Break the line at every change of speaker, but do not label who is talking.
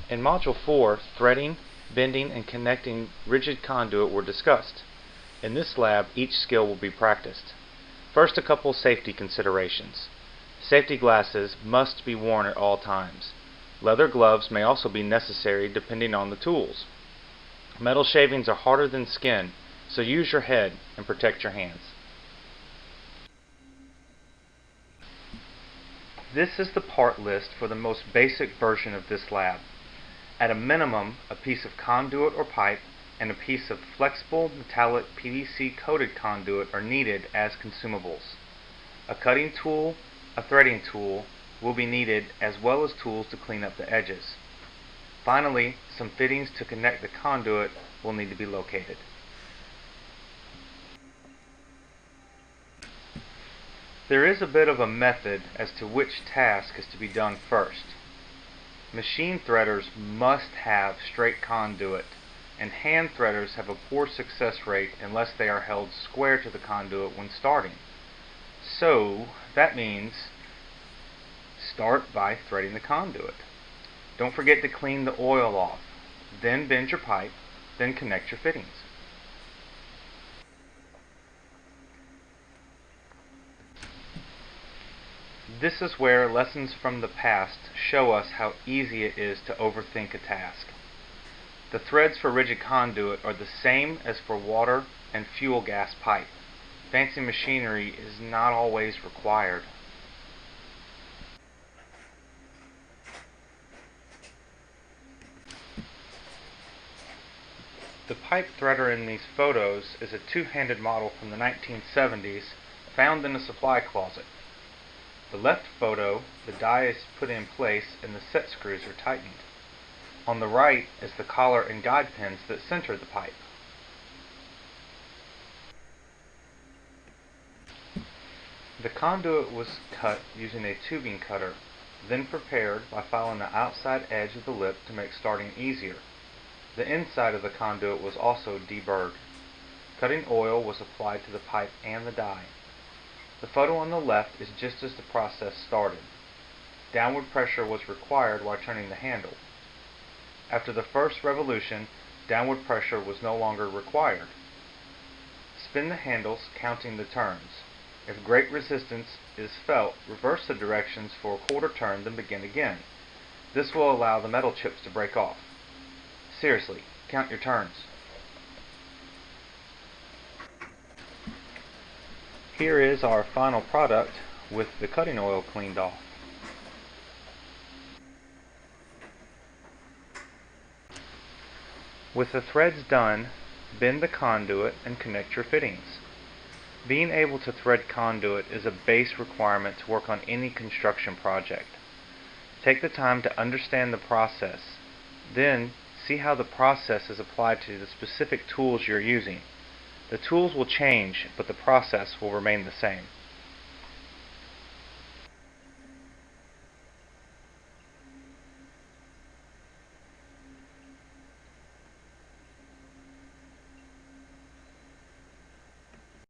In Module 4, threading, bending, and connecting rigid conduit were discussed. In this lab, each skill will be practiced. First, a couple safety considerations. Safety glasses must be worn at all times. Leather gloves may also be necessary depending on the tools. Metal shavings are harder than skin, so use your head and protect your hands. This is the part list for the most basic version of this lab. At a minimum, a piece of conduit or pipe and a piece of flexible metallic PVC coated conduit are needed as consumables. A cutting tool, a threading tool will be needed, as well as tools to clean up the edges. Finally, some fittings to connect the conduit will need to be located. There is a bit of a method as to which task is to be done first. Machine threaders must have straight conduit, and hand threaders have a poor success rate unless they are held square to the conduit when starting. So that means start by threading the conduit. Don't forget to clean the oil off. Then bend your pipe, then connect your fittings. This is where lessons from the past show us how easy it is to overthink a task. The threads for rigid conduit are the same as for water and fuel gas pipe. Fancy machinery is not always required. The pipe threader in these photos is a two-handed model from the 1970s found in a supply closet. The left photo, the die is put in place and the set screws are tightened. On the right is the collar and guide pins that center the pipe. The conduit was cut using a tubing cutter, then prepared by filing the outside edge of the lip to make starting easier. The inside of the conduit was also deburred. Cutting oil was applied to the pipe and the die. The photo on the left is just as the process started. Downward pressure was required while turning the handle. After the first revolution, downward pressure was no longer required. Spin the handles, counting the turns. If great resistance is felt, reverse the directions for a quarter turn, then begin again. This will allow the metal chips to break off. Seriously, count your turns. Here is our final product with the cutting oil cleaned off. With the threads done, bend the conduit and connect your fittings. Being able to thread conduit is a base requirement to work on any construction project. Take the time to understand the process. Then see how the process is applied to the specific tools you're using. The tools will change, but the process will remain the same.